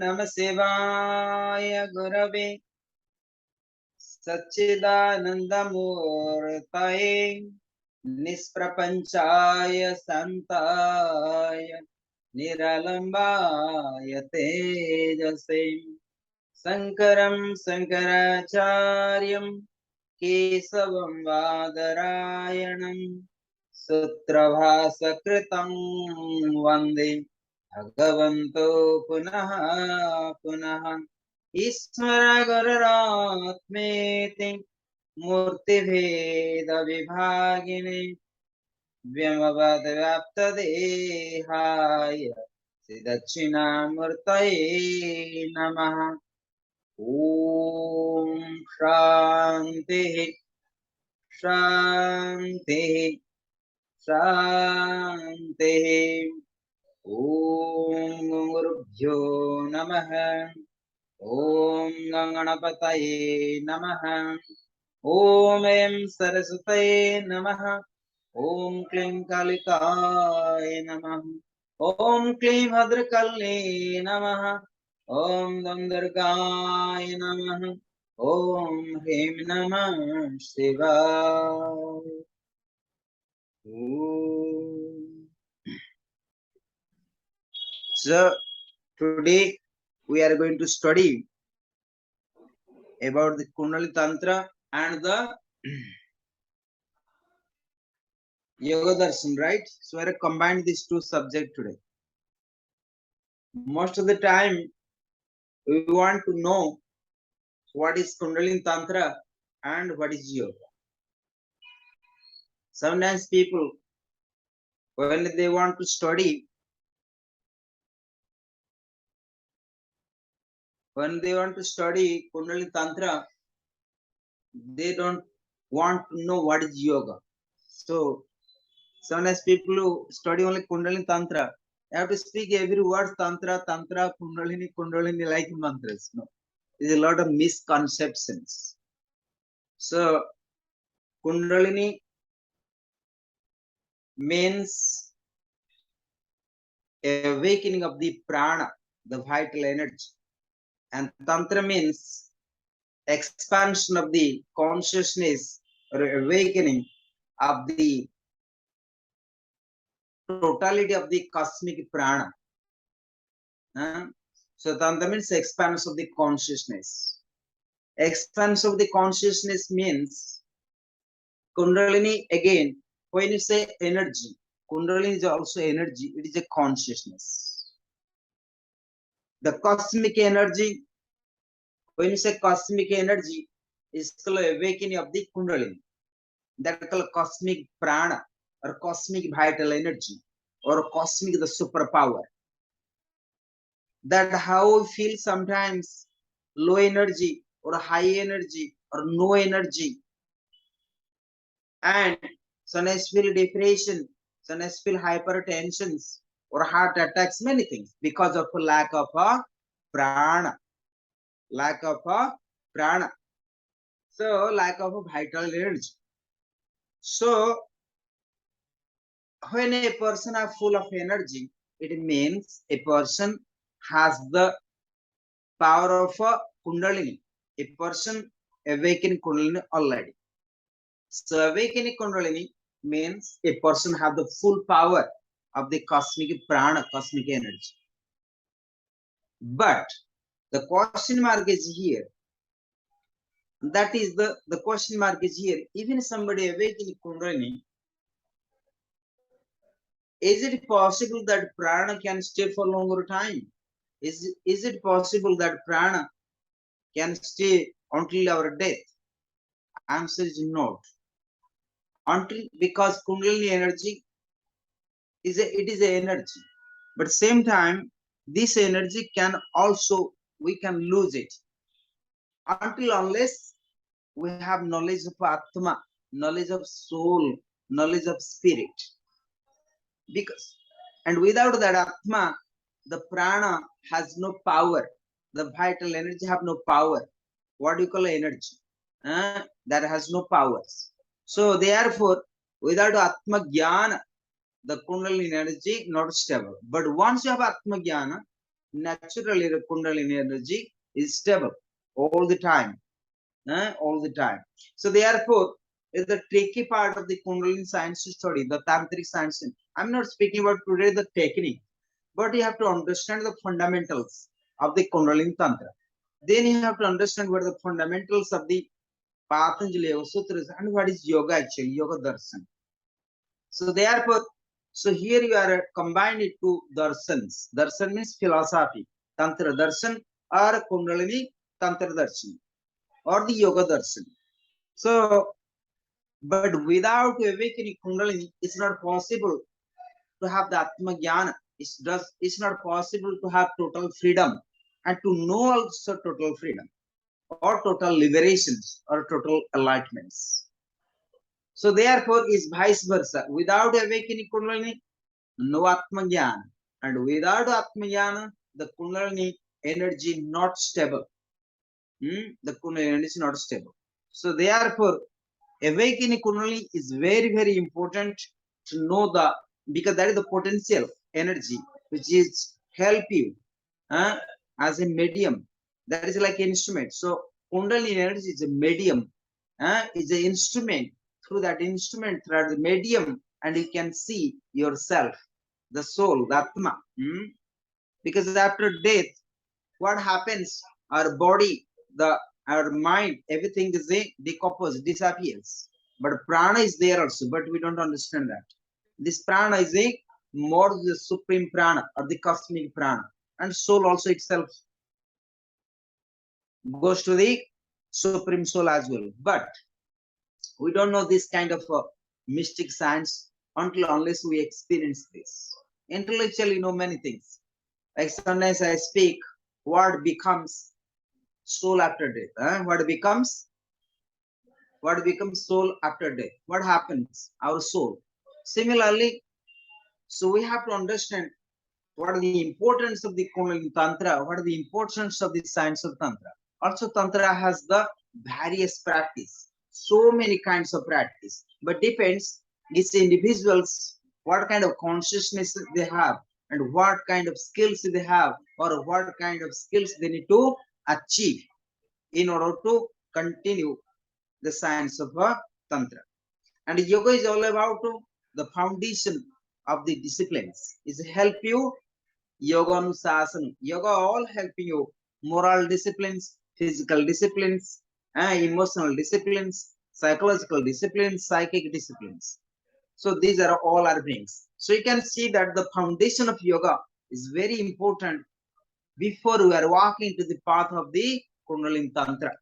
Namah Shivaya Gurave Satchidanandamurtaye Nisprapanchaya Santaya Niralambaya Tejase Sankaram Sankaracharyam Kesavam Vadarayanam Sutrabhasakritam Vande Bhagavanto Punaha Punaha Ismara Gururatmeti Murti Bheda Vibhagini Vyamavad Vyapta Dehaya Siddhachina Murtaye Namaha Om Shanti Shanti Shanti Om Gurubhyo Namaha Om Ganganapataye Namaha Om Em Saraswataye Namaha Om Klim Kalikaye Namaha Om Klim Bhadrakalye Namaha Om Dandurgaye Namaha Om Him Namah Shivaya. So today we are going to study about the Kundalini Tantra and the Yoga Darshan, right? So I have combined these two subjects today. Most of the time we want to know what is Kundalini Tantra and what is Yoga. Sometimes people, when they want to study, Kundalini Tantra, they don't want to know what is Yoga. So sometimes people who study only Kundalini Tantra, they have to speak every word Tantra, Tantra, Kundalini, Kundalini like mantras. No, there's a lot of misconceptions. So Kundalini means awakening of the prana, the vital energy, and Tantra means expansion of the consciousness or awakening of the totality of the cosmic prana. So Tantra means expansion of the consciousness. Expansion of the consciousness means Kundalini, again, when you say energy, Kundalini is also energy, it is a consciousness. The cosmic energy, when you say cosmic energy, is called awakening of the Kundalini. That is called cosmic prana or cosmic vital energy or cosmic the superpower. That how we feel sometimes low energy or high energy or no energy. And sometimes feel depression, sometimes feel hypertensions or heart attacks, many things because of a lack of a prana. Lack of a prana. So lack of a vital energy. So when a person is full of energy, it means a person has the power of a Kundalini. A person awakened Kundalini already. So awakening Kundalini means a person has the full power of the cosmic prana, cosmic energy. But the question mark is here. That is the question mark is here. Even somebody awakening Kundalini, is it possible that prana can stay for longer time? Is it possible that prana can stay until our death? Answer is not. Until, because Kundalini energy is it is an energy, but same time this energy can also, we can lose it until unless we have knowledge of Atma, knowledge of soul, knowledge of spirit. Because, and without that Atma, the prana has no power, the vital energy have no power. What do you call energy? That has no powers. So therefore, without Atma Jnana, the Kundalini energy not stable. But once you have Atma Jnana, naturally the Kundalini energy is stable all the time. All the time. So therefore, is the tricky part of the Kundalini science study, the tantric science. I'm not speaking about today the technique, but you have to understand the fundamentals of the Kundalini Tantra. Then you have to understand what are the fundamentals of the Patanjali Yoga Sutras and what is yoga actually, yoga darshan. So therefore, so here you are combined it to darshans. Darshan means philosophy. Tantra darshan or Kundalini Tantra darshan or the yoga darshan. So, but without awakening Kundalini, it's not possible to have the Atma Jnana. It's not possible to have total freedom and to know also total freedom or total liberations or total enlightenments. So therefore is vice versa. Without awakening Kundalini, no Atma Jnana. And without Atma Jnana, the Kundalini energy not stable. The Kundalini energy is not stable. So therefore, awakening Kundalini is very, very important to know because that is the potential energy which is help you as a medium. That is like an instrument. So Kundalini energy is a medium, is an instrument. Through that instrument, through the medium, and you can see yourself, the soul, the Atma. Because after death, what happens? Our body, our mind, everything is decomposed, disappears. But prana is there also, but we don't understand that. This prana is more the supreme prana or the cosmic prana, and soul also itself goes to the supreme soul as well. But we don't know this kind of mystic science unless we experience this. Intellectually, know many things. Like sometimes I speak, what becomes soul after death? What becomes soul after death? What happens? Our soul. Similarly, so we have to understand what are the importance of the Kundalini Tantra, what are the importance of the science of Tantra. Also, Tantra has the various practice, so many kinds of practice, but depends each individuals what kind of consciousness they have and what kind of skills they have or what kind of skills they need to achieve in order to continue the science of Tantra. And yoga is all about the foundation of the disciplines. Is help you yoga anusasana. Yoga all helping you moral disciplines, physical disciplines, emotional disciplines, psychological disciplines, psychic disciplines. So these are all our things. So you can see that the foundation of yoga is very important before we are walking to the path of the Kundalini Tantra.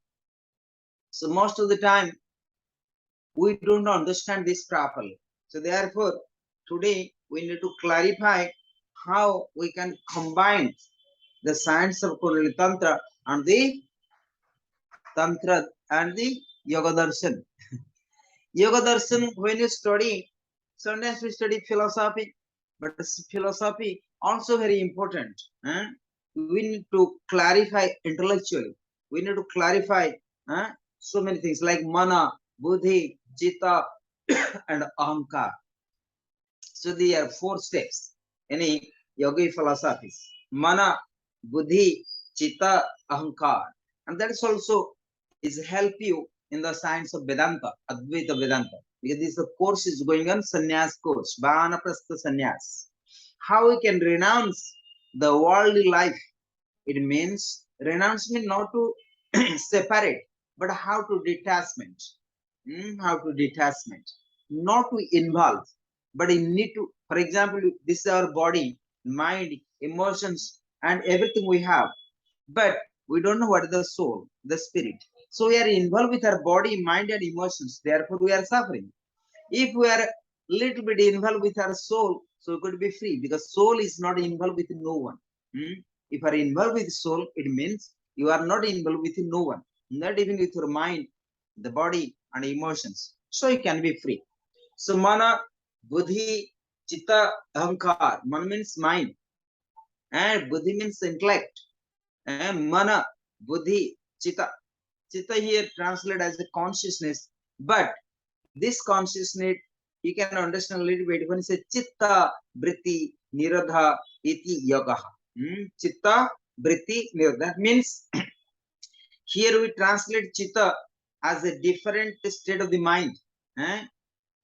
So most of the time, we don't understand this properly. So therefore, today we need to clarify how we can combine the science of Kundalini Tantra and the Tantra and the Yoga Darshan. Yoga Darshan, when you study, sometimes we study philosophy, but philosophy also very important. We need to clarify intellectually. We need to clarify so many things like mana, buddhi, chitta, and ahankar. So there are 4 steps in yogi philosophies: mana, buddhi, chitta, ahankar, and that is also is help you in the science of Vedanta, Advaita Vedanta, because this course is going on sannyas course, Vanaprastha sannyas. How we can renounce the worldly life? It means renounce means not to separate, but how to detachment. How to detachment, not to involve, but you need to. For example, this is our body, mind, emotions, and everything we have, but we don't know what is the soul, the spirit. So we are involved with our body, mind, and emotions. Therefore, we are suffering. If we are little bit involved with our soul, so we could be free because soul is not involved with no one. If you are involved with soul, it means you are not involved with no one, not even with your mind, the body, and emotions. So you can be free. So mana, buddhi, chitta, ahankar. Mana means mind, and buddhi means intellect. And mana, buddhi, chitta. Chitta here translated as a consciousness, but this consciousness you can understand a little bit when you say chitta vritti nirodha iti yoga. Chitta, vritti, nirodha. That means here we translate chitta as a different state of the mind,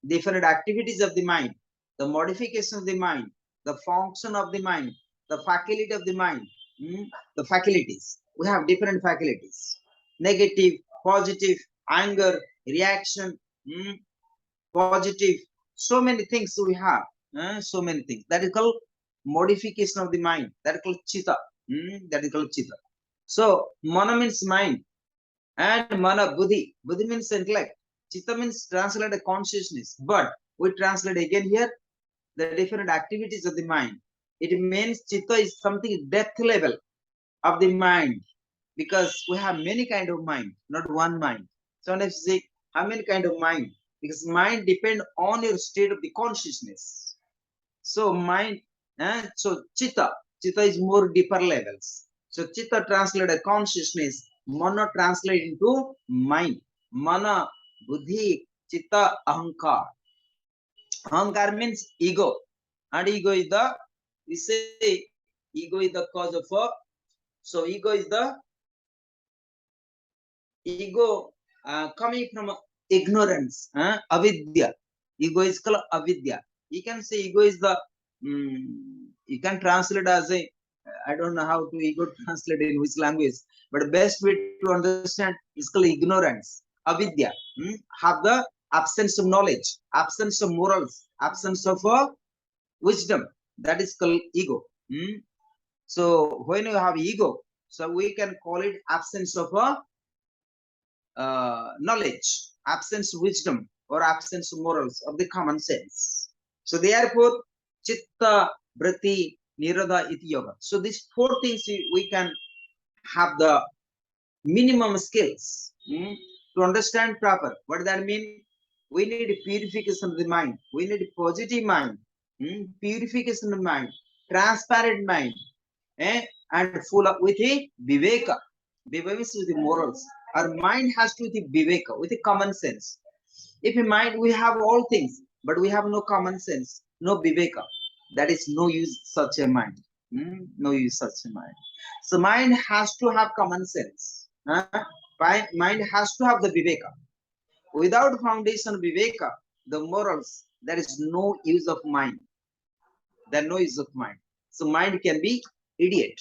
different activities of the mind, the modification of the mind, the function of the mind, the faculty of the mind, the faculties. We have different faculties: negative, positive, anger, reaction, positive. So many things we have. So many things. That is called modification of the mind. That is called chitta. That is called chitta. So mana means mind, and mana buddhi. Buddhi means intellect. Chitta means translate a consciousness. But we translate again here the different activities of the mind. It means chitta is something depth level of the mind, because we have many kind of mind, not one mind. Sometimes you say how many kind of mind, because mind depend on your state of the consciousness. So mind, so chitta is more deeper levels. So chitta translate a consciousness, mana translate into mind. Mana, buddhi, chitta, ahankar. Ahankar means ego, and ego is the, we say ego is the cause of so ego is the ego coming from ignorance, avidya. Ego is called avidya. You can say ego is the, you can translate as a, I don't know how to ego translate in which language, but best way to understand is called ignorance, avidya. Have the absence of knowledge, absence of morals, absence of wisdom. That is called ego. So when you have ego, so we can call it absence of knowledge, absence of wisdom, or absence of morals, of the common sense. So therefore, chitta, vritti, nirodha, iti yoga. So these four things we can have the minimum skills to understand proper. What does that mean? We need purification of the mind. We need positive mind, purification of mind, transparent mind, and full up with a viveka. Viveka means with the morals. Our mind has to be viveka, with a common sense. If in mind we have all things, but we have no common sense, no viveka, that is no use such a mind. No use such a mind. So mind has to have common sense. Mind has to have the viveka. Without foundation viveka, the morals, there is no use of mind. There no use of mind. So mind can be idiot.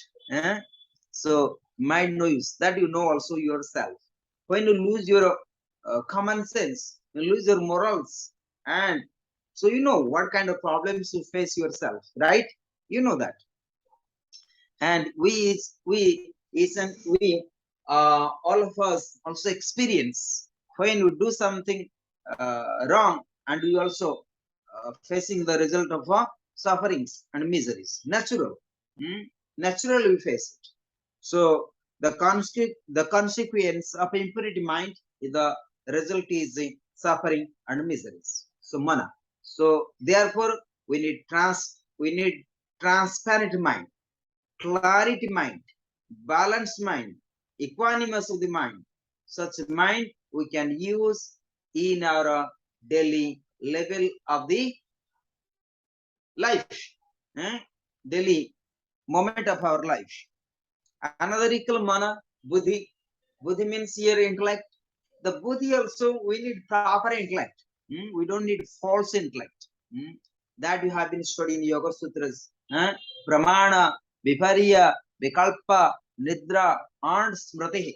So mind no use. That you know also yourself. When you lose your common sense, you lose your morals, and so you know what kind of problems you face yourself, right? You know that. And we all of us also experience when you do something wrong, and we also facing the result of sufferings and miseries. Natural. Naturally we face it. So the consequence of impurity mind is the result is suffering and miseries. So mana. So therefore we need transparent mind, clarity mind, balanced mind, equanimous of the mind. Such mind we can use in our daily level of the life, daily moment of our life. Another equal mana, buddhi. Buddhi means here intellect. The buddhi also we need proper intellect. We don't need false intellect. That you have been studying Yoga Sutras. Pramana, Viparya, Vikalpa, Nidra, and Smriti.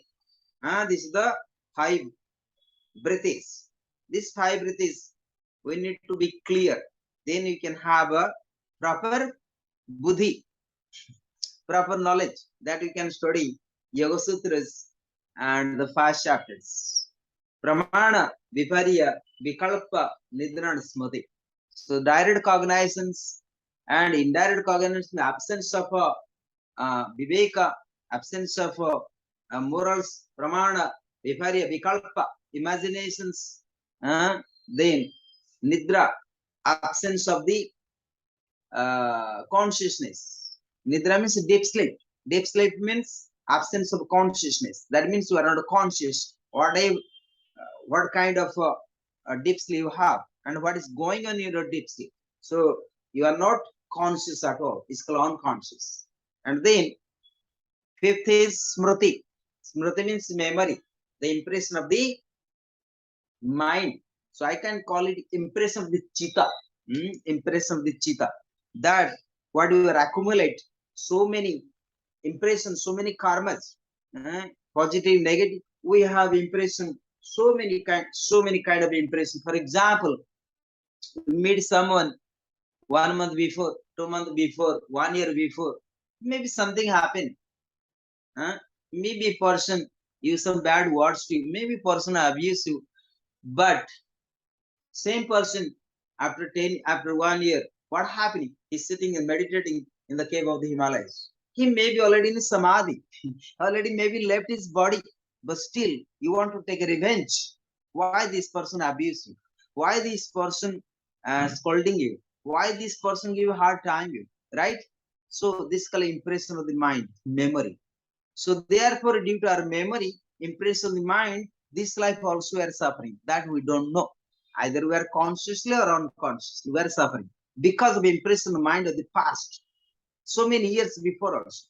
This is the 5 breaths. These 5 breaths we need to be clear. Then you can have a proper buddhi, proper knowledge, that you can study Yoga Sutras and the 5 chapters. Pramana, Viparya, Vikalpa, Nidra, and Smriti. So direct cognizance and indirect cognizance, absence of viveka, absence of morals, pramana, viparya, vikalpa, imaginations, then nidra, absence of the consciousness. Nidra means deep sleep. Deep sleep means absence of consciousness. That means you are not conscious what kind of deep sleep you have and what is going on in your deep sleep. So you are not conscious at all. It's called unconscious. And then fifth is smriti. Smriti means memory, the impression of the mind. So I can call it impression of the chitta. Impression of the chitta. That what you accumulate, so many impressions, so many karmas, positive, negative. We have impression, so many kind of impression. For example, meet someone 1 month before, 2 months before, 1 year before, maybe something happened. Maybe person use some bad words to you, maybe person abuse you, but same person after 1 year, what happening? He's sitting and meditating in the cave of the Himalayas. He may be already in samadhi, already maybe left his body, but still you want to take a revenge. Why this person abuse you? Why this person scolding you? Why this person give you hard time you? Right? So this kind of impression of the mind, memory. So therefore, due to our memory, impression of the mind, this life also we are suffering. That we don't know. Either we are consciously or unconsciously, we are suffering because of impression of the mind of the past. So many years before us,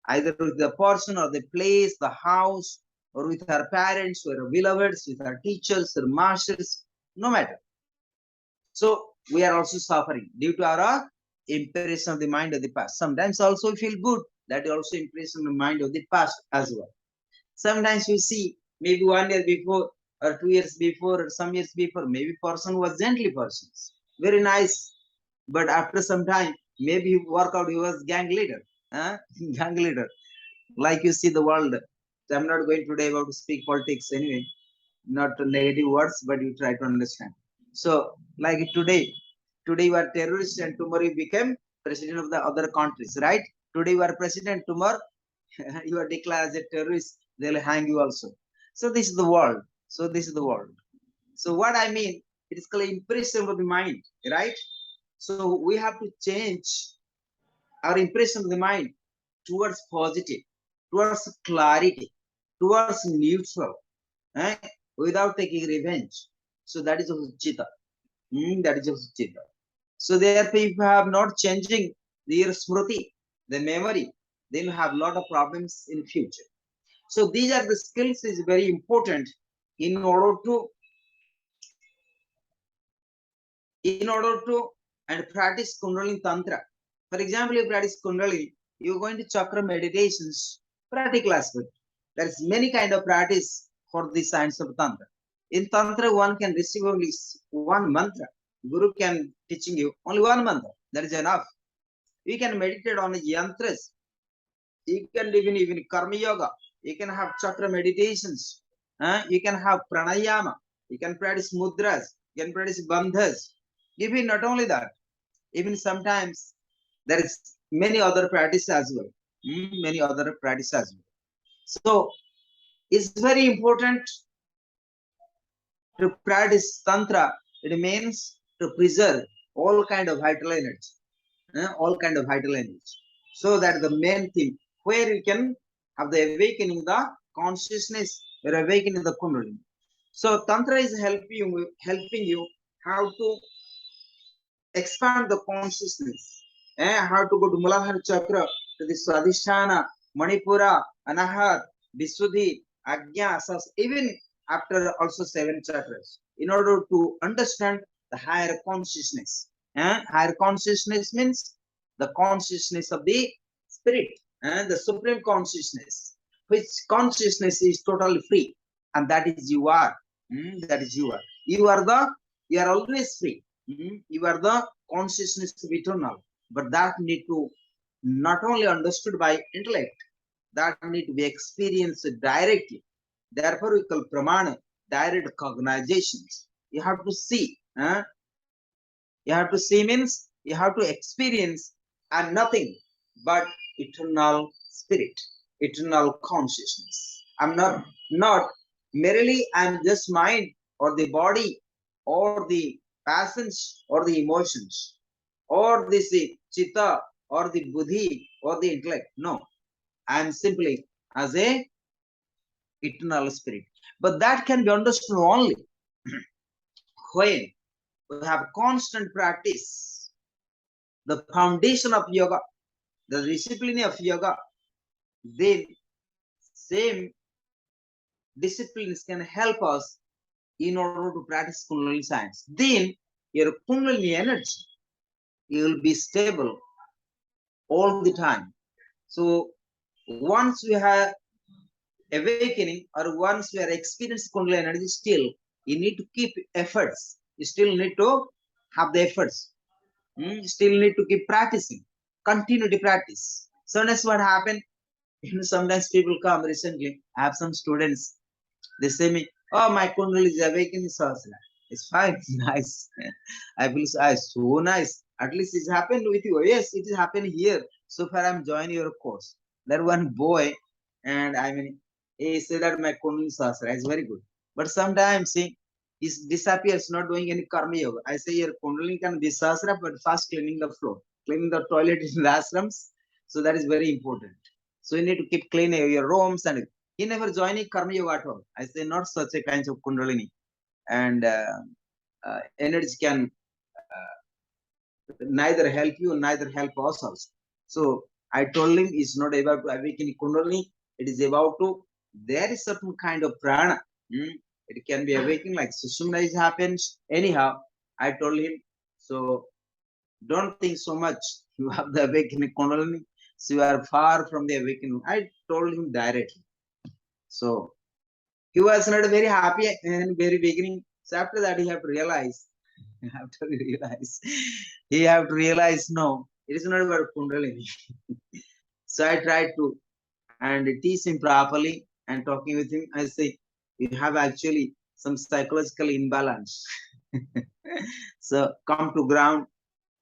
either with the person or the place, the house, or with our parents, or our beloveds, with our teachers, or masters, no matter. So we are also suffering due to our impression of the mind of the past. Sometimes also we feel good. That also impression of the mind of the past as well. Sometimes you see maybe 1 year before or 2 years before or some years before, maybe person was gently person, very nice. But after some time, maybe he work out, he was gang leader. Gang leader. Like you see the world. I'm not going today about to speak politics anyway, not negative words, but you try to understand. So, like today you are terrorist and tomorrow you become president of the other countries, right? Today you are president, tomorrow you are declared as a terrorist, they'll hang you also. So this is the world. So this is the world. So what I mean, it is called impression of the mind, right? So we have to change our impression of the mind towards positive, towards clarity, towards neutral, eh? Without taking revenge. So that is also chitta. That is also chitta. So therefore, if you have not changing your smriti, the memory, then you have a lot of problems in future. So these are the skills is very important in order to and practice Kundalini tantra. For example, you practice Kundalini, you're going to chakra meditations, practical aspect. There's many kind of practice for the science of tantra. In tantra, one can receive only one mantra. Guru can teaching you only one mantra. That is enough. You can meditate on yantras. You can even karma yoga. You can have chakra meditations. You can have pranayama. You can practice mudras. You can practice bandhas. Even not only that, even sometimes there is many other practice as well. Many other practice as well. So it's very important to practice tantra. It means to preserve all kind of vital energy. All kind of vital energy. So that the main thing where you can have the awakening the consciousness, you're awakening the kundalini. So tantra is helping you how to expand the consciousness. How to go to Muladhara Chakra, to the Swadhisthana, Manipura, Anahat, Visuddhi, Agnya, even after also 7 chakras, in order to understand the higher consciousness. Higher consciousness means the consciousness of the spirit, the supreme consciousness, which consciousness is totally free, and that is you are. That is you are. You are always free. You are the consciousness of eternal, but that need to not only understood by intellect, that need to be experienced directly. Therefore, we call pramana direct cognizations. You have to see. You have to see means you have to experience and nothing but eternal spirit, eternal consciousness. I'm not merely I'm just mind or the body or the passions or the emotions or this chitta or the buddhi or the intellect. No, I am simply as a eternal spirit. But that can be understood only when we have constant practice. The foundation of yoga the discipline of yoga, then same disciplines can help us in order to practice Kundalini science. Then your Kundalini energy, you will be stable all the time. So once we have awakening or once we are experiencing Kundalini energy, still you need to keep efforts. You still need to have the efforts. Still need to keep practicing. Continue to practice. So that's what happened. Sometimes people come recently. I have some students. They say me, "Oh, my Kundalini is awakening, Sahasra." It's fine, it's nice. I feel so nice. At least it's happened with you. Yes, it is happening here. So far, I'm joining your course. That one boy, and I mean, he said that my Kundalini Sahasra is very good. But sometimes he disappears, not doing any karma yoga. I say your Kundalini can be Sahasra, but first cleaning the floor, cleaning the toilet in the ashrams. So that is very important. So you need to keep cleaning your rooms, and he never joined karma yoga at all. I say not such a kind of Kundalini, and energy can neither help you, neither help us also. So I told him it's not about to awaken Kundalini. It is about to, there is certain kind of prana. It can be awakening like Sushumna happens. Anyhow, I told him, so don't think so much. You have the awakening Kundalini. So you are far from the awakening. I told him directly. So he was not very happy in very beginning. So after that, he have to realize, he have to realize, no, it is not about Kundalini. So I tried to and teach him properly and talking with him. I say, you have actually some psychological imbalance. So come to ground,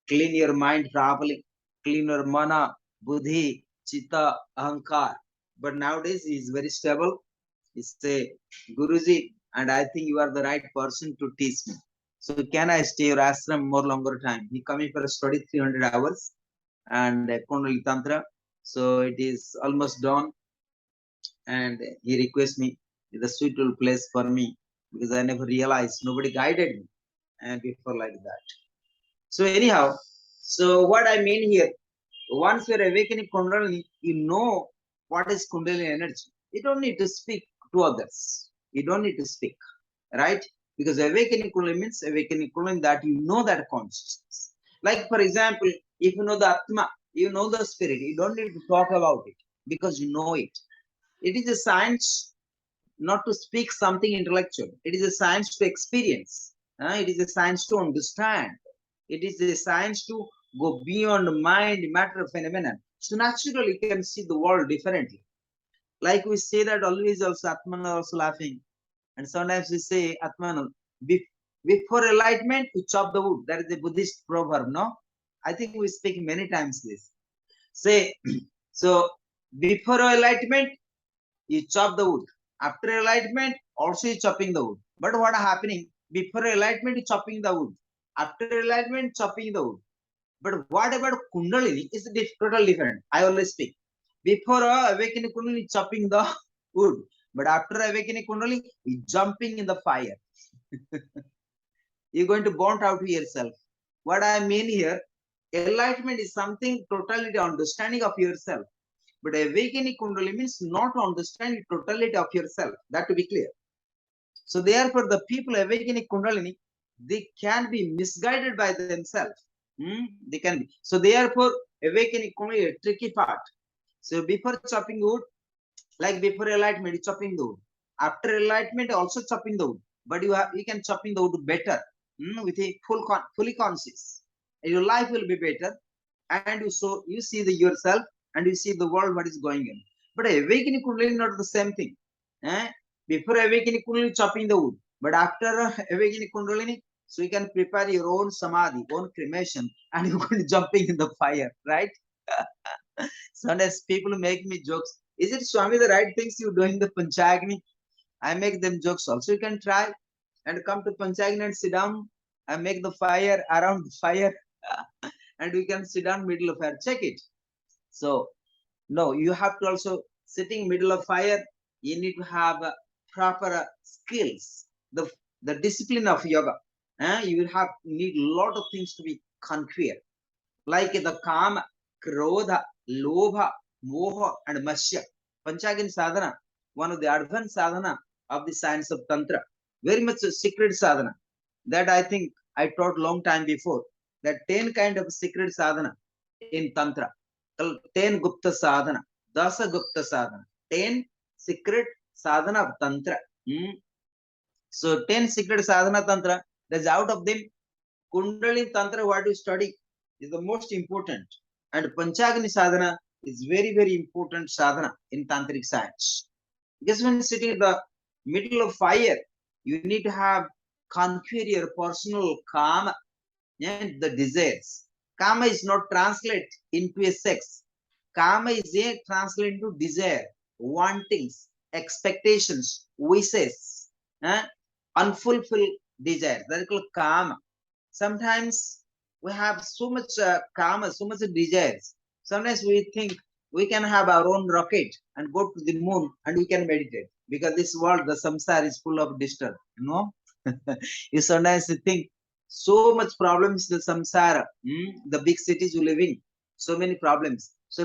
clean your mind properly, clean your mana, buddhi, chitta, ahankar. But nowadays he is very stable. He say, Guruji, and I think you are the right person to teach me. So can I stay your ashram more longer time? He coming for a study 300 hours and Kundalini Tantra. So it is almost done. And he requests me the suitable place for me because I never realized, nobody guided me and before like that. So anyhow, so what I mean here, once you're awakening Kundalini, you know what is Kundalini energy. You don't need to speak to others. You don't need to speak, right? Because awakening Kundalini means awakening Kundalini that you know that consciousness. Like for example, if you know the Atma, you know the spirit, you don't need to talk about it because you know it. It is a science not to speak something intellectual. It is a science to experience. It is a science to understand. It is a science to go beyond mind, matter, phenomenon. So naturally, you can see the world differently. Like we say that always also Atman also laughing. And sometimes we say Atman, before enlightenment, you chop the wood. That is a Buddhist proverb, no? I think we speak many times this. Say, so before enlightenment, you chop the wood. After enlightenment, also you chopping the wood. But what happening? Before enlightenment, you chopping the wood. After enlightenment, chopping the wood. But what about Kundalini is totally different. I always speak. Before awakening Kundalini, chopping the wood. But after awakening Kundalini, you jumping in the fire. You're going to burn out yourself. What I mean here, enlightenment is something totally understanding of yourself. But awakening Kundalini means not understanding totality of yourself. That to be clear. So therefore, the people awakening Kundalini, they can be misguided by themselves. They can be. So therefore, awakening Kundalini is a tricky part. So before chopping wood, like before enlightenment, chopping the wood. After enlightenment, also chopping the wood. But you can chopping the wood better with a fully conscious. And your life will be better, and you see the yourself and you see the world what is going on. But awakening Kundalini not the same thing. Before awakening Kundalini, chopping the wood. But after awakening Kundalini, so you can prepare your own samadhi, own cremation, and you're going to jumping in the fire, right? Sometimes people make me jokes. Is it Swami the right things you doing the Panchagni? I make them jokes also. You can try and come to Panchagni and sit down and make the fire around the fire and we can sit down middle of fire. Check it. So no, you have to also sitting middle of fire. You need to have proper skills. The discipline of yoga. You will have need a lot of things to be conquered, like the kama, krodha, Lobha, Moha, and Masya. Panchagini sadhana, one of the advanced sadhana of the science of tantra. Very much a secret sadhana. That I think I taught long time before. That 10 kind of secret sadhana in tantra. 10 Gupta sadhana, Dasa Gupta sadhana, 10 secret sadhana of tantra. So 10 secret sadhana tantra, there's out of them, Kundalini tantra, what you study is the most important. And Panchagini sadhana is very, very important sadhana in tantric science. Because when sitting in the middle of fire, you need to have conquer your personal kama and the desires. Kama is not translated into a sex. Kama is a translated into desire, wantings, expectations, wishes, unfulfilled desires. That is called kama. Sometimes we have so much kama, so much desires. Sometimes we think we can have our own rocket and go to the moon and we can meditate because this world, the samsara, is full of disturb. You know, you sometimes think so much problems the samsara, the big cities you live in, so many problems. So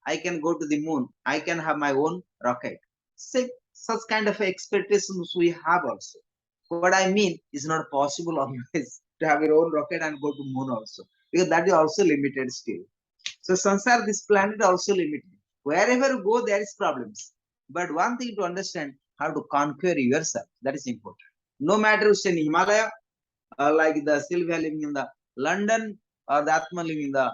I can go to the moon. I can have my own rocket. Such kind of expectations we have also. What I mean is not possible always to have your own rocket and go to moon also, because that is also limited still. So samsara, this planet also limited. Wherever you go, there is problems. But one thing to understand, how to conquer yourself, that is important. No matter who's in Himalaya, like the Sylvia living in the London, or the Atma living in the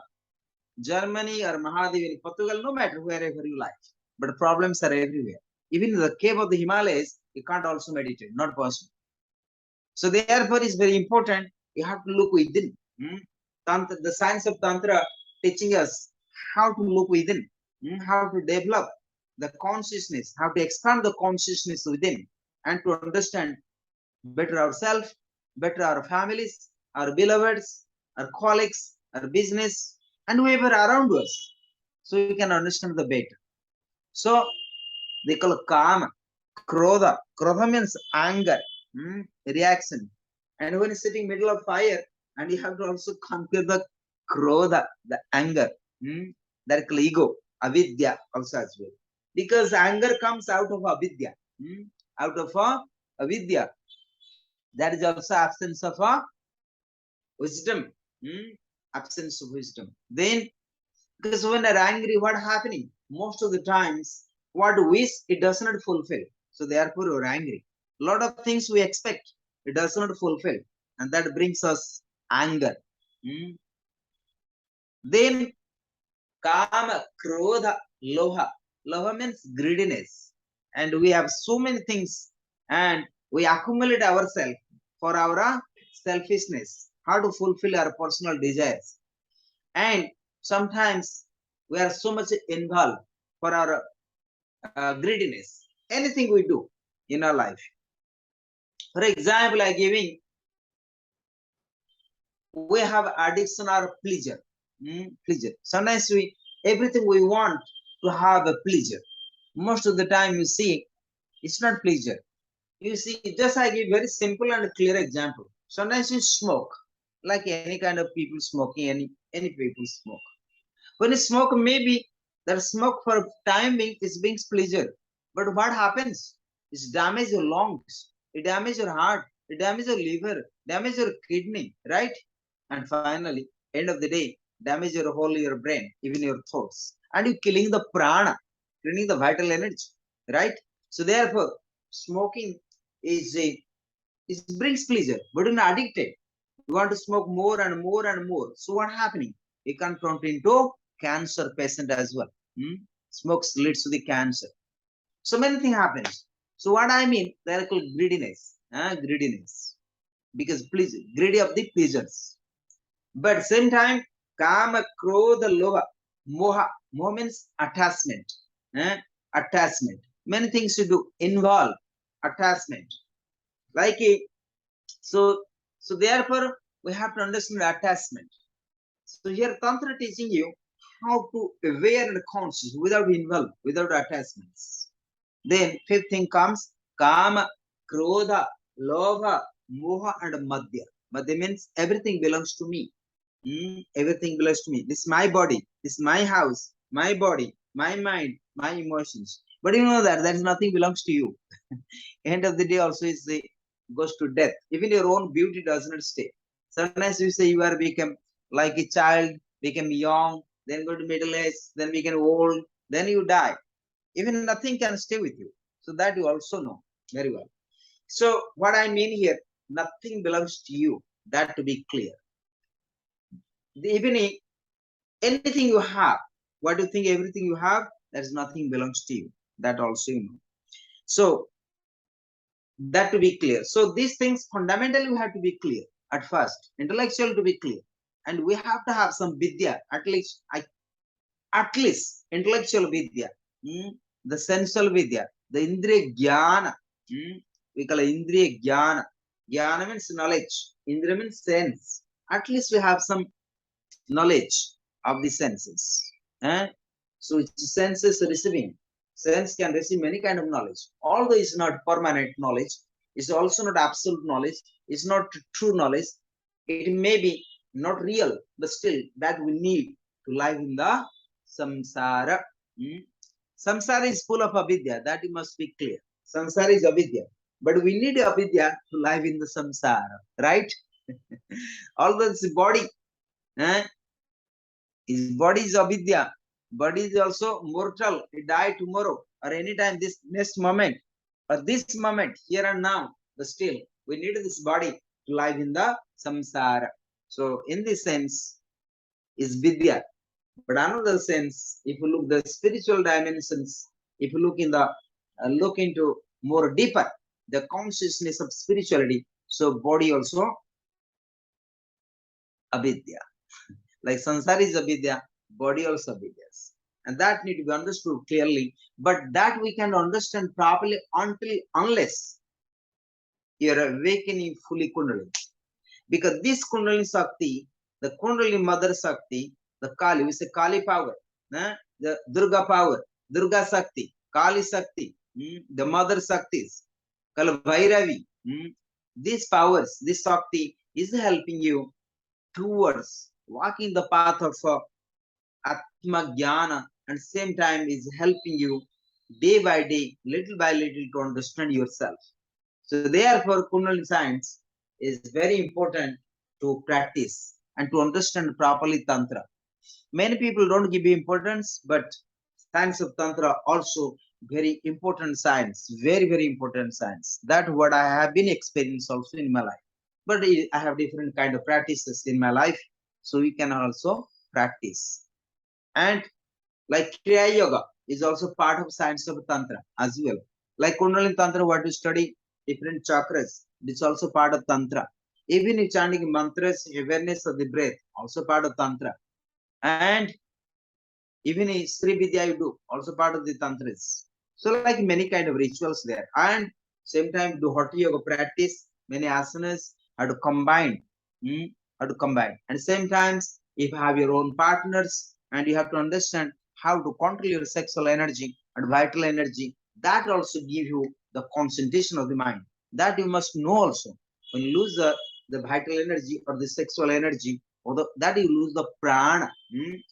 Germany, or Mahadev in Portugal, no matter wherever you like. But problems are everywhere. Even in the cave of the Himalayas, you can't also meditate, not possible. So therefore, it's very important. You have to look within. Tantra, the science of tantra teaching us how to look within, how to develop the consciousness, how to expand the consciousness within, and to understand better ourselves, better our families, our beloveds, our colleagues, our business, and whoever around us. So you can understand the better. So they call it kama, krodha. Krodha means anger, reaction. And when you're sitting middle of fire, and you have to also conquer the krodha, the anger, that is ego, avidya also as well. Because anger comes out of avidya, out of avidya. That is also absence of wisdom, absence of wisdom. Then, because when they're angry, what happening? Most of the times, what we wish, it does not fulfill. So therefore, we're angry. A lot of things we expect, it does not fulfill. And that brings us anger. Then, kama, krodha, loha. Loha means greediness. And we have so many things, and we accumulate ourselves for our selfishness, how to fulfill our personal desires. And sometimes we are so much involved for our greediness. Anything we do in our life. For example, I giving, we have addiction or pleasure. Pleasure. Sometimes everything we want to have a pleasure. Most of the time you see, it's not pleasure. You see, just I give very simple and clear example. Sometimes you smoke, like any kind of people smoking, any people smoke. When you smoke, maybe that smoke for time being brings pleasure. But what happens? It damages your lungs, it damages your heart, it damages your liver, damages your kidney, right? And finally, end of the day, damage your whole your brain, even your thoughts. And you're killing the prana, killing the vital energy, right? So therefore, smoking it brings pleasure, but you're not addicted. You want to smoke more and more and more. So what happening? You can turn into cancer patient as well. Smoke leads to the cancer. So many things happens. So what I mean, they are called greediness. Greediness. Because please, greedy of the pleasures. But same time, kama, krodha, loha, moha. Moha means attachment. Attachment. Many things to do involve attachment. Like so therefore we have to understand attachment. So here Tantra teaching you how to aware and conscious without involve, without attachments. Then fifth thing comes kama, krodha, lobha, moha, and madhya. Madhya means everything belongs to me. Everything belongs to me. This is my body. This is my house. my body, my mind, my emotions. But you know that there is nothing belongs to you. End of the day also is the goes to death. Even your own beauty does not stay. Sometimes you say you are become like a child, become young, then go to middle age, then become old, then you die. Even nothing can stay with you. So that you also know very well. So what I mean here, nothing belongs to you. That to be clear. Even anything you have, what do you think? Everything you have, there's nothing belongs to you. That also you know. So that to be clear. So these things fundamentally we have to be clear at first, intellectual to be clear, and we have to have some vidya at least intellectual vidya, the sensual vidya, the indriya jnana. We call it indriya jnana. Jnana means knowledge. Indriya means sense. At least we have some knowledge of the senses. Eh? So it's senses receiving. Sense can receive many kind of knowledge. Although it's not permanent knowledge, it's also not absolute knowledge, it's not true knowledge. It may be not real, but still that we need to live in the samsara. Samsara is full of avidya, that you must be clear. Samsara is avidya. But we need avidya to live in the samsara, right? Although it's body, eh? His body is avidya. Body is also mortal. He die tomorrow or anytime this next moment or this moment here and now. But still, we need this body to live in the samsara. So, in this sense, is vidya. But another sense, if you look the spiritual dimensions, if you look in the look into more deeper the consciousness of spirituality, so body also avidya. Like sansara is avidya, body also avidyas. And that need to be understood clearly. But that we can understand properly unless you are awakening fully Kundalini. Because this Kundalini Shakti, the Kundalini Mother Shakti, the Kali, we say Kali power, the Durga power, Durga Shakti, Kali Shakti, the Mother Shaktis, Kala Bhairavi. These powers, this Shakti is helping you towards walking the path of Atma Jnana, and same time is helping you day by day, little by little to understand yourself. So therefore, Kundalini science is very important to practice and to understand properly Tantra. Many people don't give importance, but science of Tantra also very important science, very, very important science. That what I have been experienced also in my life. But I have different kind of practices in my life, so we can also practice. And like Kriya Yoga is also part of science of Tantra as well. Like Kundalini Tantra, what you study different chakras, it's also part of Tantra. Even if chanting mantras, awareness of the breath, also part of Tantra. And even in Sri Vidya you do, also part of the Tantras. So like many kind of rituals there. And same time do Hatha Yoga practice, many asanas, how to combine. How to combine. And same times, if you have your own partners and you have to understand how to control your sexual energy and vital energy, that also give you the concentration of the mind. That you must know also. When you lose the vital energy or the sexual energy, or that you lose the prana.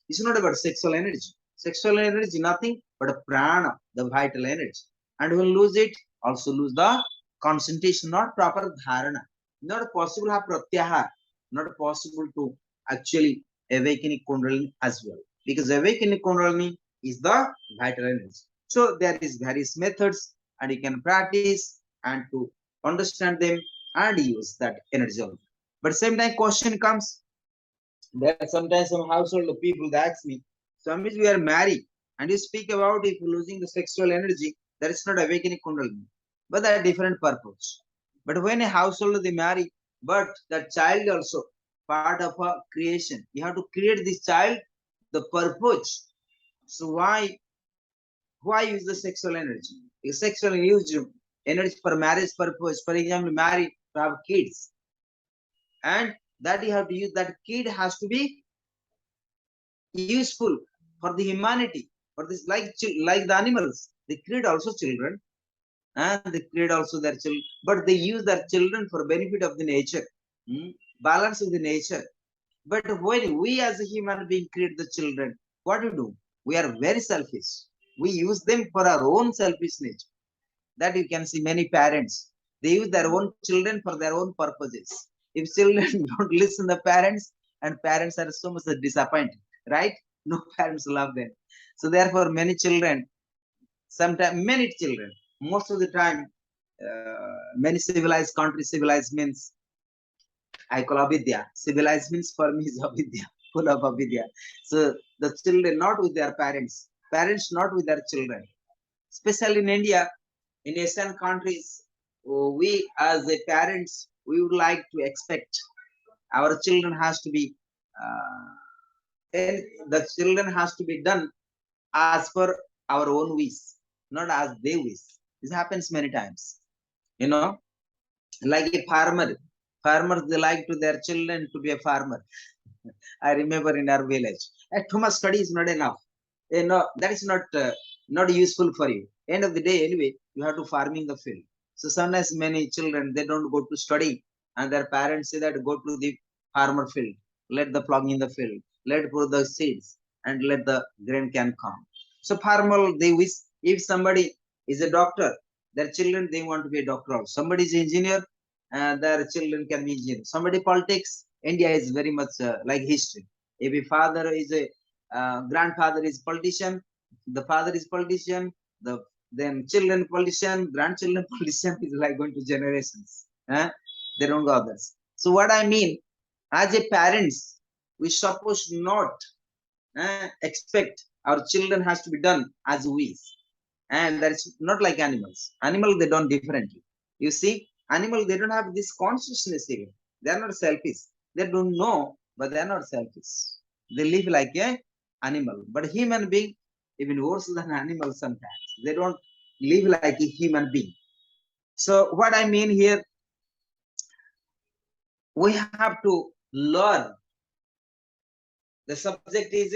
It's not about sexual energy. Sexual energy, nothing but a prana, the vital energy. And when you lose it, also lose the concentration, not proper dharana. Not possible to have pratyahar, not possible to actually awaken Kundalini as well. Because awakening Kundalini is the vital energy. So there is various methods and you can practice and to understand them and use that energy. But same time question comes, there sometimes some household people that ask me, Swami, we are married and you speak about if losing the sexual energy, that is not awakening Kundalini, but that different purpose. But when a household they marry, but that child also part of a creation. You have to create this child, the purpose. So why use the sexual energy? Because sexual use energy for marriage purpose, for example, marry to have kids. And that you have to use, that kid has to be useful for the humanity, for this like the animals. They create also children, and they create also their children, but they use their children for benefit of the nature, balance of the nature. But when we as a human being create the children, what do? We are very selfish. We use them for our own selfish nature. That you can see many parents. They use their own children for their own purposes. If children don't listen to the parents, and parents are so much disappointed, right? No parents love them. So therefore, many children, sometimes many children, most of the time, many civilized countries, civilized means I call avidya. Civilized means for me is avidya, full of avidya. So the children not with their parents, parents not with their children. Especially in India, in Asian countries, we as a parents, we would like to expect our children has to be, and the children has to be done as per our own wish, not as they wish. This happens many times. You know, like a farmer. Farmers, they like to their children to be a farmer. I remember in our village, too much study is not enough. That is not useful for you. End of the day, anyway, you have to farming the field. So sometimes many children they don't go to study, and their parents say that go to the farmer field, let the plug in the field, let put the seeds, and let the grain can come. So farmer they wish if somebody is a doctor, their children they want to be a doctor. Somebody is engineer, their children can be engineer. Somebody politics. India is very much like history. If a father is a grandfather is politician, the father is politician, then children politician, grandchildren politician is like going to generations. They don't go others. So what I mean, as a parents, we supposed not expect our children has to be done as we wish. And that is not like animals. Animal they done differently. You see, animal they don't have this consciousness even. They are not selfish. They don't know, but they are not selfish. They live like a animal. But human being, even worse than animal sometimes. They don't live like a human being. So what I mean here, we have to learn. The subject is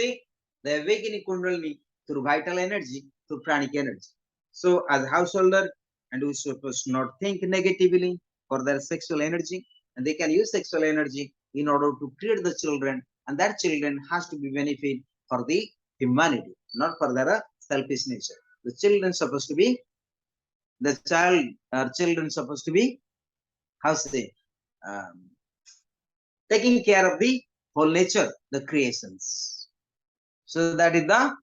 the awakening kundalini through vital energy, through pranic energy. So as a householder, and we should not think negatively for their sexual energy, and they can use sexual energy in order to create the children, and that children has to be benefit for the humanity, not for their selfish nature. The children supposed to be, the child or children supposed to be, how say, um, taking care of the whole nature, the creations. So that is the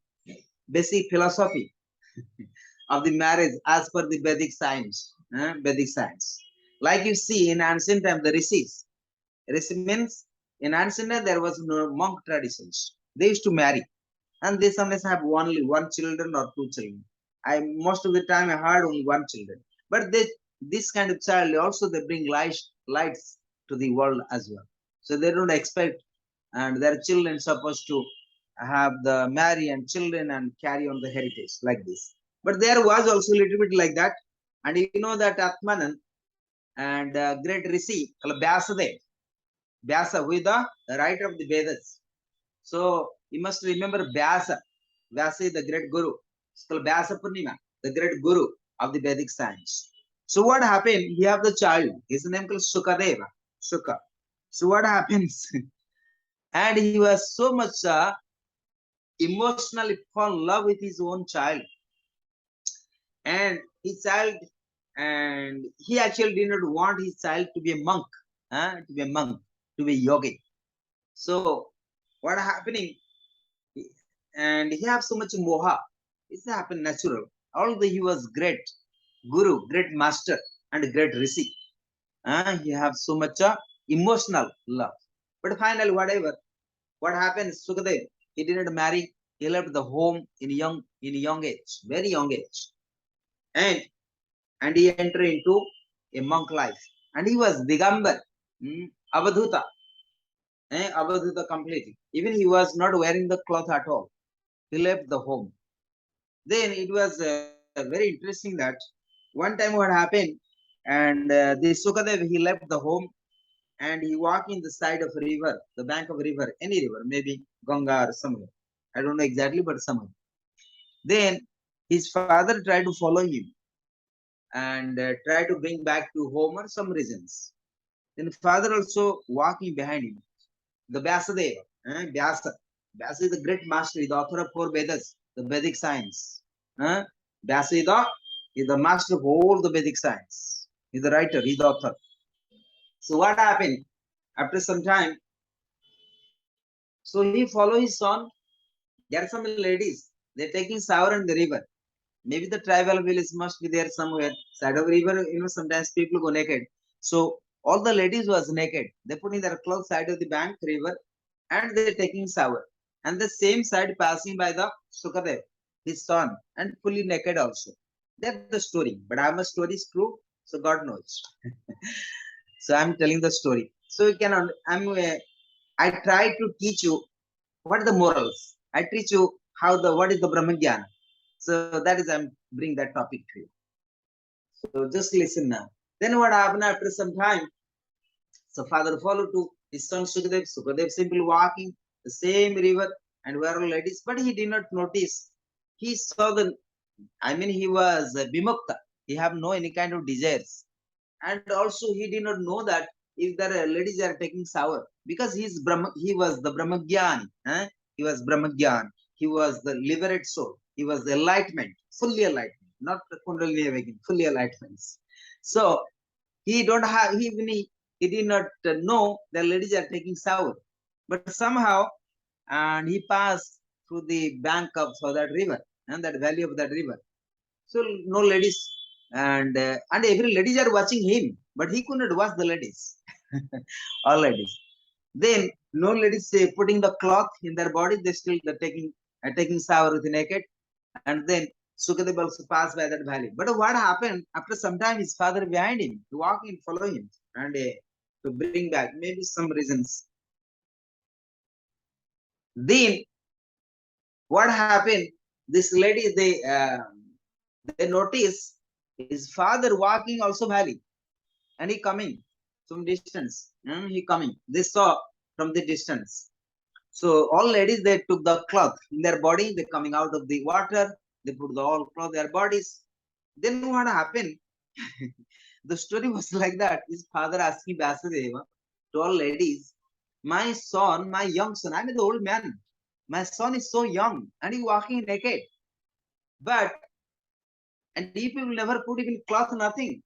basic philosophy of the marriage as per the Vedic science. Vedic science. Like you see in ancient time, the rishis. Rishi means in ancient time there was no monk traditions. They used to marry, and they sometimes have only one children or two children. I most of the time I heard only one children, but they this kind of child also they bring lights to the world as well. So they don't expect, and their children supposed to have the marry and children and carry on the heritage like this. But there was also a little bit like that, and you know that Atmanan and great Rishi called Vyasadeva, Vyasa, who is the writer of the Vedas. So you must remember Vyasa. Vyasa is the great guru. It's called Vyasa Purnima, the great guru of the Vedic science. So what happened? He have the child. His name called Sukadeva. Suka. So what happens? And he was so much emotionally fall in love with his own child. And his child, and he actually did not want his child to be a monk, to be a monk, to be a yogi. So what happening? And he have so much moha. It's happened natural. Although he was great guru, great master, and a great rishi, he have so much emotional love. But finally, whatever, what happened? Sukadev, he didn't marry. He left the home in young age, very young age, and he entered into a monk life. And he was Digambar, Avadhuta, Avadhuta completely. Even he was not wearing the cloth at all. He left the home. Then it was very interesting that one time what happened, and this Sukadev, he left the home and he walked in the side of a river, the bank of a river, any river, maybe Ganga or somewhere. I don't know exactly, but somewhere. Then his father tried to follow him and try to bring back to home for some reasons. Then father also walking behind him, the Vyasadeva, Vyasa. Vyasa is the great master, the author of 4 Vedas, the Vedic science. Vyasa is the master of all the Vedic science. He's the writer, he's the author. So what happened? After some time, so he followed his son. There are some ladies, they're taking shower in the river. Maybe the tribal village must be there somewhere. Side of river, sometimes people go naked. So all the ladies was naked. They put in their clothes side of the bank, river, and they're taking shower. And the same side passing by the Sukadev, his son, and fully naked also. That's the story. But I'm a story is true, so God knows. So I'm telling the story. So you can, I try to teach you what are the morals. I teach you what is the Brahmagyan. So that is I'm bring that topic to you. So just listen now. Then what happened after some time? So father followed to his son Sukadev. Sukadev simply walking the same river and were all ladies, but he did not notice. He saw he was bimukta. He have no any kind of desires. And also he did not know that if there are ladies are taking shower, because he was the Brahmagyan. He was Brahmagyan. He was the liberated soul. He was the enlightenment, fully enlightenment, not the Kundalini awakening, fully enlightenment. So he don't have he did not know the ladies are taking shower, but somehow and he passed through the bank of that river and that valley of that river. So no ladies and every ladies are watching him, but he could not watch the ladies. All ladies. Then no ladies say putting the cloth in their body. They still taking shower with naked, and then Sukadev also passed by that valley. But what happened after some time? His father behind him, to walk in, follow him, and to bring back maybe some reasons. Then what happened? This lady they notice his father walking also valley, and he coming from distance. He coming. They saw from the distance. So all ladies, they took the cloth in their body. They coming out of the water. They put the all cloth their bodies. Then what happened? The story was like that. His father asking Vyasadeva to all ladies, my son, my young son, I'm the old man. My son is so young and he's walking naked. But and if you will never put even cloth, nothing.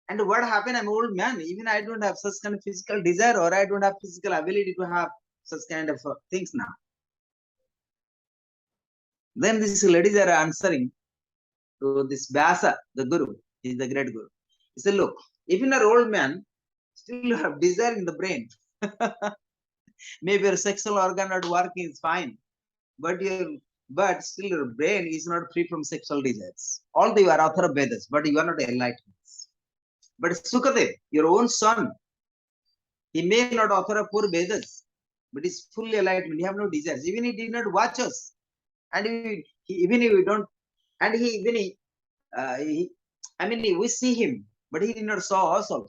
And what happened? I'm an old man. Even I don't have such kind of physical desire, or I don't have physical ability to have such kind of things now. Then these ladies are answering to this Vyasa, the Guru. He is the great Guru. He said, look, even an old man, still you have desire in the brain. Maybe your sexual organ not working is fine, but still your brain is not free from sexual desires. Although you are author of Vedas, but you are not enlightened. But Sukadev, your own son, he may not author of 4 Vedas, but he's fully enlightened. He have no desires. Even he did not watch us, and even if we don't, and we see him, but he did not saw us also.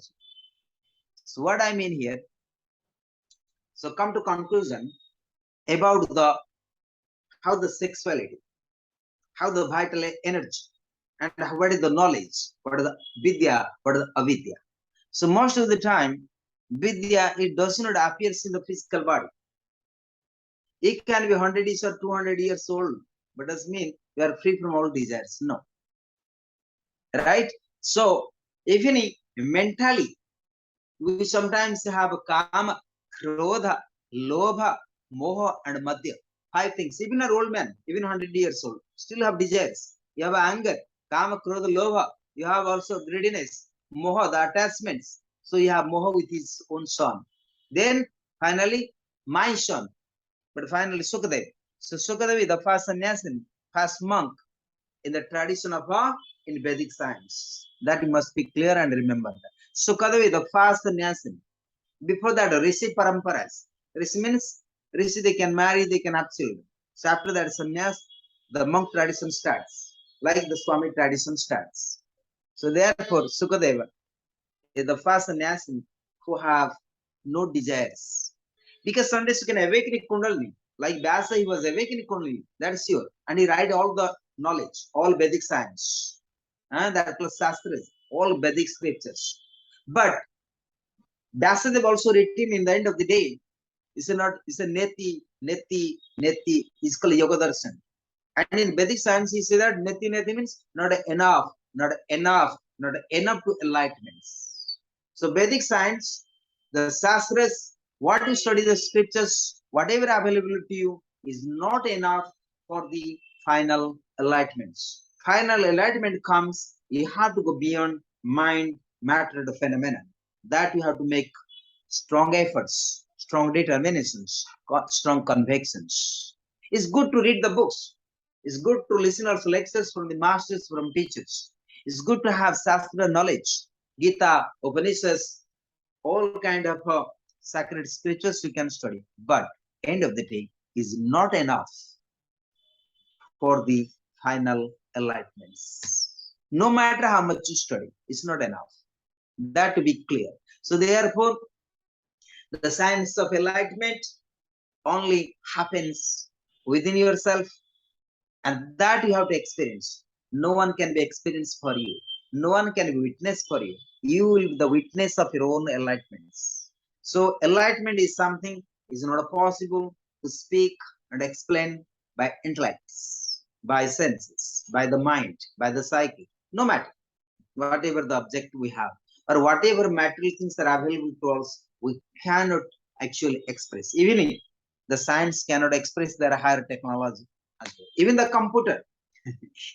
So what I mean here, so come to conclusion about how the sexuality, how the vital energy, and what is the knowledge, what is the vidya, what is the avidya. So most of the time, vidya, it does not appear in the physical body. It can be 100 years or 200 years old, but does mean you are free from all desires. No. Right? So, even mentally, we sometimes have kama, krodha, lobha, moha, and madhya. 5 things. Even an old man, even 100 years old, still have desires. You have anger, kama, krodha, lobha. You have also greediness, moha, the attachments. So you have moha with his own son. Then finally, my son. But finally, Sukadev. So Sukadev is the first sannyasin, first monk in the tradition of in Vedic science. That must be clear and remember that. Sukadev is the first sannyasin. Before that, Rishi paramparas. Rishi means Rishi, they can marry, they can have children. So after that, sannyas, the monk tradition starts, like the swami tradition starts. So therefore, Sukadeva is the first sannyasin who have no desires. Because sometimes you can awaken Kundalini. Like Vyasa, he was awakening Kundalini. That's sure. And he write all the knowledge, all Vedic science. That plus Shastras, all Vedic scriptures. But Vyasa, they've also written in the end of the day, it's a neti Neti is called Yoga Darshan. And in Vedic science, he says that Neti means not enough, not enough, not enough to enlightenment. So Vedic science, the Shastras, what you study the scriptures, whatever available to you is not enough for the final enlightenments. Final enlightenment comes, you have to go beyond mind, matter, the phenomenon. That you have to make strong efforts, strong determinations, strong convictions. It's good to read the books. It's good to listen to lectures from the masters, from teachers. It's good to have Shastra knowledge, Gita, Upanishads, all kind of sacred scriptures you can study. But end of the day is not enough for the final enlightenments. No matter how much you study, it's not enough. That to be clear. So therefore, the science of enlightenment only happens within yourself, and that you have to experience. No one can be experienced for you. No one can be witness for you. You will be the witness of your own enlightenments. So enlightenment is something is not possible to speak and explain by intellects, by senses, by the mind, by the psyche. No matter whatever the object we have or whatever material things are available to us, we cannot actually express. Even if the science cannot express their higher technology. Even the computer,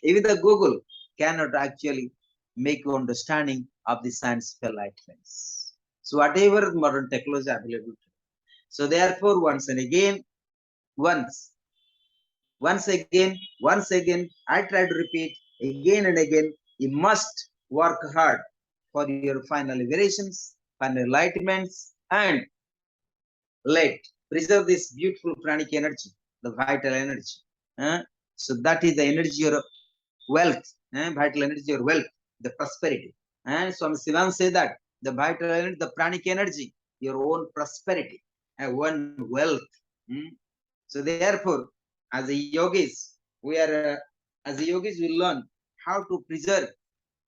even the Google cannot actually make you understanding of the science of enlightenments. So whatever modern technology available. So therefore, once again, I try to repeat again and again, you must work hard for your final liberations, final enlightenments, and preserve this beautiful pranic energy, the vital energy. So that is the energy, your wealth, vital energy, your wealth, the prosperity. And Swami Sivan said that the vital energy, the pranic energy, your own prosperity, one wealth. So therefore, as a yogis, we learn how to preserve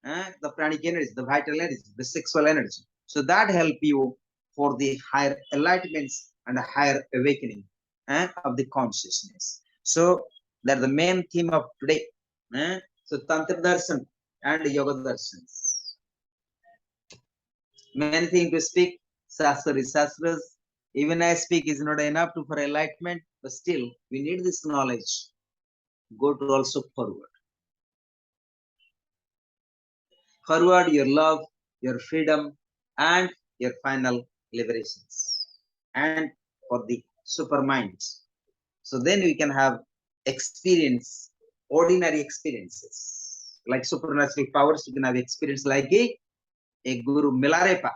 the pranic energy, the vital energy, the sexual energy. So that help you for the higher enlightenments and a higher awakening of the consciousness. So that's the main theme of today. So Tantra Darshan and Yoga Darshans. Main thing to speak, Shastras. Even I speak is not enough for enlightenment, but still we need this knowledge. Go to also forward. Forward your love, your freedom, and your final liberations. And for the super minds. So then we can have experience, ordinary experiences. Like supernatural powers, you can have experience like a Guru Milarepa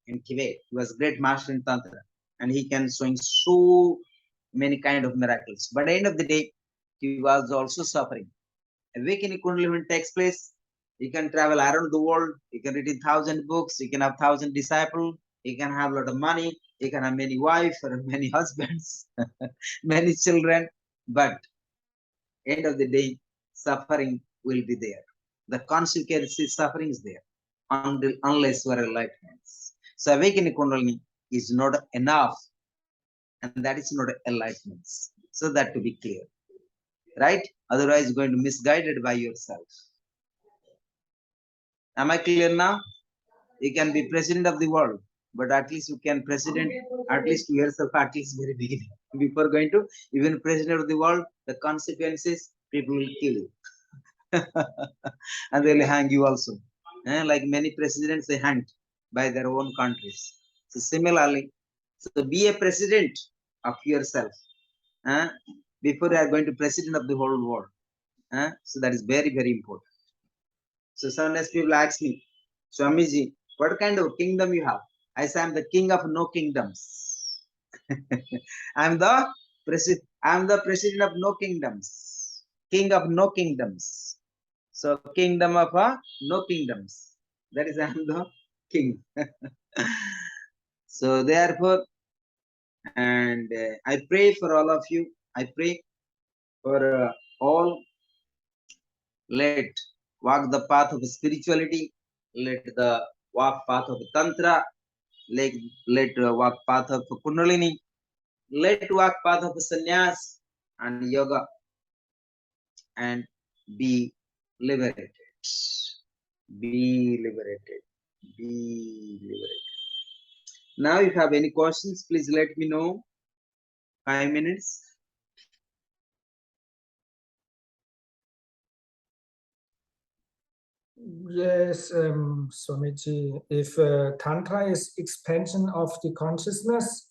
in Tibet. He was a great master in Tantra. And he can showing so many kind of miracles. But at the end of the day, he was also suffering. Awakening Kundalini takes place. You can travel around the world. You can read 1,000 books. You can have 1,000 disciples. You can have a lot of money. You can have many wives or many husbands, many children. But end of the day, suffering will be there. The consequences, suffering is there unless we are enlightened. So awakening Kundalini is not enough, and that is not enlightenment. So that to be clear, right? Otherwise, you're going to misguided by yourself. Am I clear now? You can be president of the world, but at least you can president at least yourself at least very beginning. Before going to even president of the world, the consequences, people will kill you. And they'll hang you also. Like many presidents, they hanged by their own countries. So similarly, so be a president of yourself before you are going to president of the whole world. So that is very, very important. So sometimes people ask me, Swamiji, what kind of kingdom you have? I say, I'm the king of no kingdoms. I'm the president of no kingdoms. King of no kingdoms. So kingdom of no kingdoms. That is, I'm the king. So therefore, and I pray for all of you. I pray for all. Let walk the path of spirituality. Let the walk path of tantra. Let walk path of Kundalini. Let walk path of sannyas and yoga and be liberated. Be liberated. Be liberated. Now, if you have any questions, please let me know. 5 minutes. Yes, Swamiji, if Tantra is expansion of the consciousness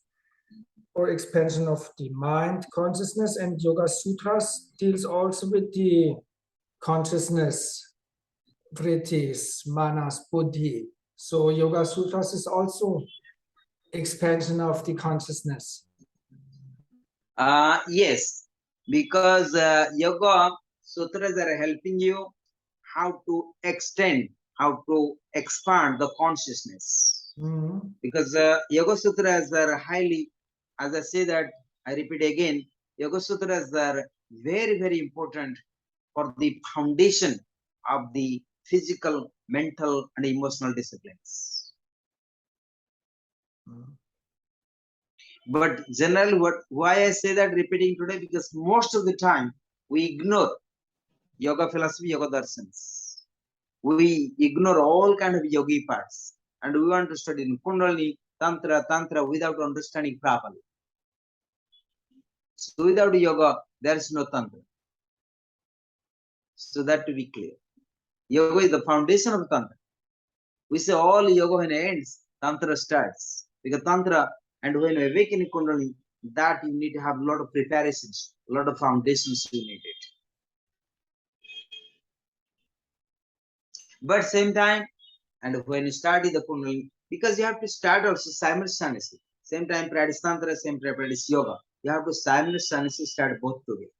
or expansion of the mind consciousness, and Yoga Sutras deals also with the consciousness, vrittis, manas, buddhi. So Yoga Sutras is also expansion of the consciousness. Yes, because yoga sutras are helping you how to extend, how to expand the consciousness. Because yoga sutras are highly, as I say that, I repeat again, yoga sutras are very, very important for the foundation of the physical, mental, and emotional disciplines. But generally, why I say that repeating today, because most of the time we ignore yoga philosophy, yoga darshans. We ignore all kind of yogi parts, and we want to study in Kundalini, tantra without understanding properly. So without yoga, there is no tantra. So that to be clear, yoga is the foundation of tantra. We say all yoga when it ends, tantra starts, because tantra, and when you awaken in Kundalini, that you need to have a lot of preparations, a lot of foundations you need it. But same time, and when you study the Kundalini, because you have to start also simultaneously. Same time practice tantra, same time practice yoga. You have to simultaneously start both together.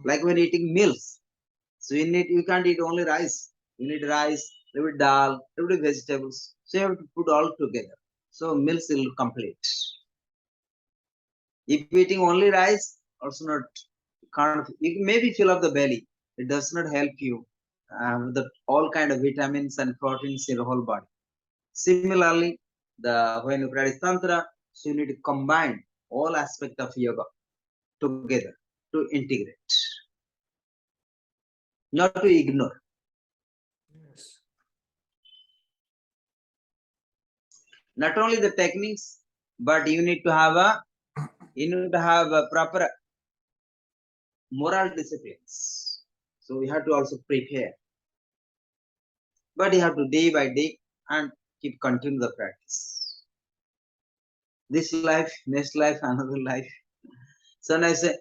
Like when eating meals, so you can't eat only rice. You need rice, little bit dal, little bit vegetables. So you have to put all together. So meals will complete. If eating only rice, also not kind of, you maybe fill up the belly. It does not help you with all kind of vitamins and proteins in the whole body. Similarly, when you practice tantra, so you need to combine all aspects of yoga together to integrate, not to ignore. Yes. Not only the techniques, but you need to have a proper moral disciplines. So you have to also prepare, but you have to day by day and keep continue the practice. This life, next life, another life. So I say,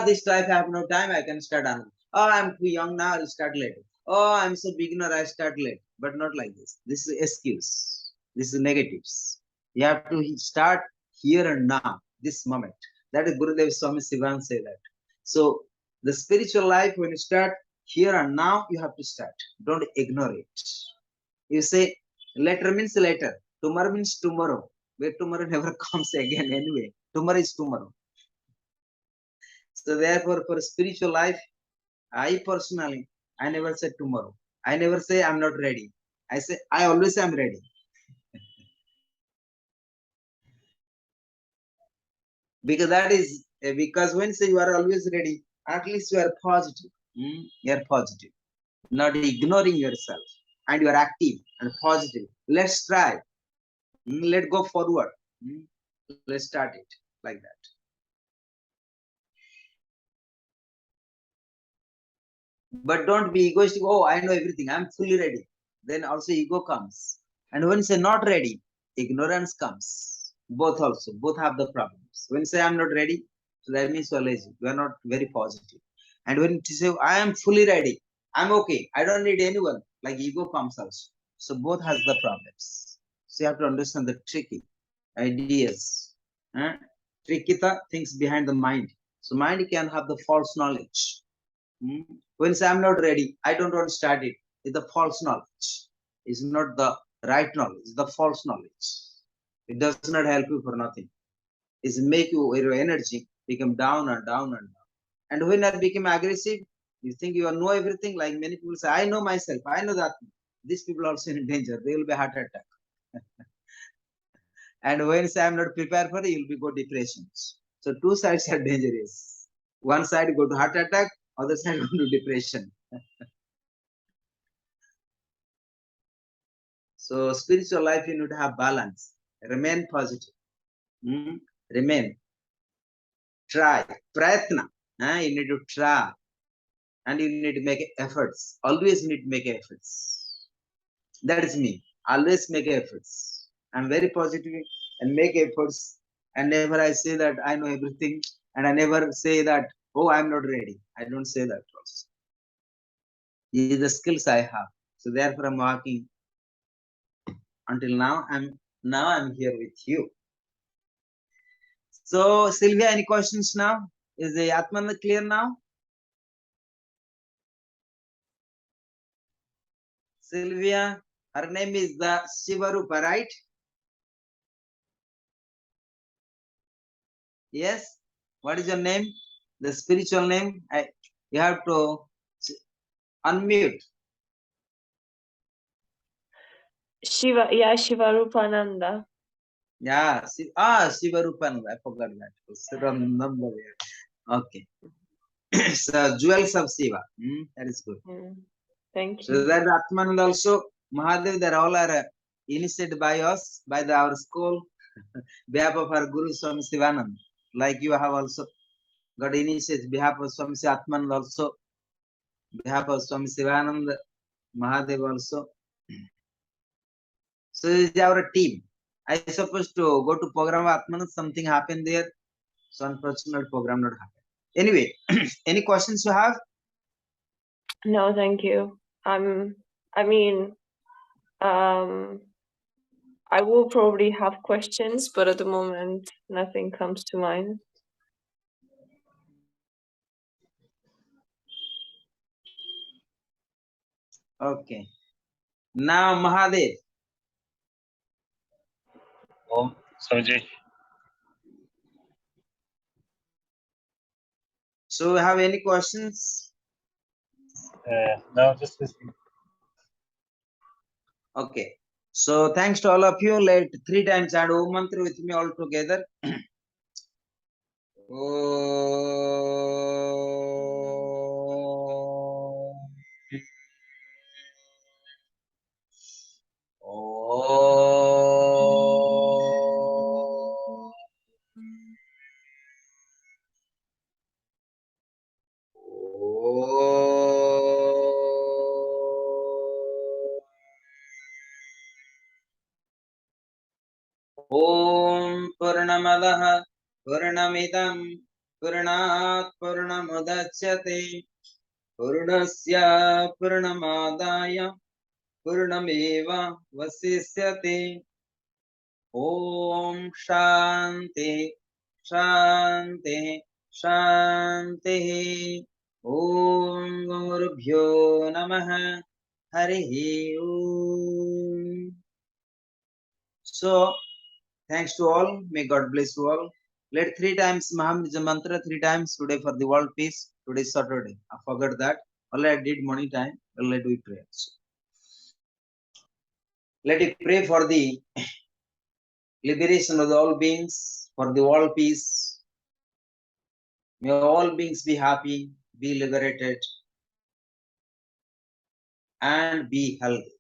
this life I have no time, I can start another. Oh, I'm too young now, I'll start later. Oh, I'm so beginner, I start late. But not like this. This is excuse. This is negatives. You have to start here and now, this moment. That is Gurudev Swami Sivan say that. So the spiritual life, when you start here and now, you have to start. Don't ignore it. You say, later means later. Tomorrow means tomorrow. Where tomorrow never comes again anyway. Tomorrow is tomorrow. So therefore, for spiritual life, I personally, I never say tomorrow. I never say I'm not ready. I always am ready. Because that is, because when say you are always ready, at least you are positive. You are positive, not ignoring yourself, and you are active and positive. Let's try. Let's go forward. Let's start it like that. But don't be egoistic. Oh, I know everything. I'm fully ready. Then also ego comes. And when you say not ready, ignorance comes. Both also. Both have the problems. When you say I'm not ready, so that means you're lazy. You are not very positive. And when you say I am fully ready, I'm okay. I don't need anyone. Like ego comes also. So both has the problems. So you have to understand the tricky ideas. Tricky things behind the mind. So mind can have the false knowledge. When say I'm not ready, I don't want to start it. It's the false knowledge. It's not the right knowledge. It's the false knowledge. It does not help you for nothing. It's make your energy become down and down and down. And when I become aggressive, you think you know everything. Like many people say, I know myself. I know that. These people are also in danger. They will be heart attack. And when say I'm not prepared for it, you'll be go depressions. So two sides are dangerous. One side go to heart attack, other side go to depression. So spiritual life, you need to have balance. Remain positive. Remain. Try. Prayatna. You need to try. And you need to make efforts. Always need to make efforts. That is me. Always make efforts. I'm very positive and make efforts. And never I say that I know everything. And I never say that, oh, I'm not ready. I don't say that also. These are the skills I have. So therefore I'm working until now. I'm here with you. So Sylvia, any questions now? Is the Atman clear now? Sylvia, her name is the Shivarupa, right? Yes. What is your name? The spiritual name? You have to unmute. Shiva, yeah, Shivarupananda. Yeah, Shivarupananda. I forgot that. Okay. So jewels of Shiva. That is good. Thank So you. that Atman also Mahadev, they all are initiated by us, by our school, behalf of our Guru Swami Sivanand. Like you have also got initiated behalf of Swami Atman also, behalf of Swami Sivanand, Mahadev also. So this is our team. I supposed to go to program Atman, something happened there. So unfortunately program not happened. Anyway, any questions you have? No, thank you. I will probably have questions, but at the moment, nothing comes to mind. Okay. Now Mahadev. Om Swamiji. So have any questions? No, just listening. Okay. So thanks to all of you. Let 3 times add Om Mantra with me all together. Om Purnamadaha Purnamidam Purnat Purnamudachyate Purnasya Purnamadaya Purnameva Vasisyate. Om Shanti Shanti Shanti. Om Gurubhyo Namaha Harihi Om. So thanks to all. May God bless you all. Let 3 times Mahamrija mantra 3 times today for the world peace. Today is Saturday. I forgot that. All I did morning time. Let we pray. So, let me pray for the liberation of all beings, for the world peace. May all beings be happy, be liberated, and be healthy.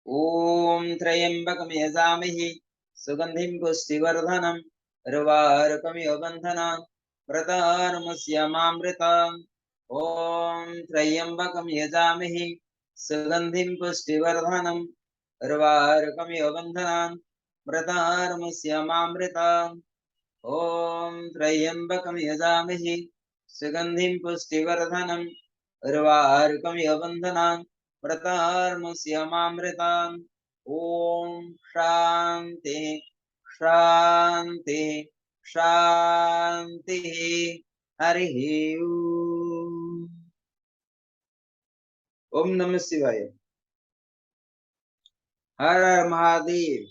Om Trayambakam Yazamihi Sugandhim Pushtivardhanam Rvarkam Yogandhanam Pratarmasya Om Trayambakam Yazamihi Sugandhim Pushtivardhanam Rvarkam Yogandhanam Pratarmasya Om Trayambakam Yazamihi Sugandhim Pushtivardhanam Rvarkam Yogandhanam Pratarmasya Om Shanti Shanti Shanti Harihi Om Namah Shivaya. Har Har Mahadev.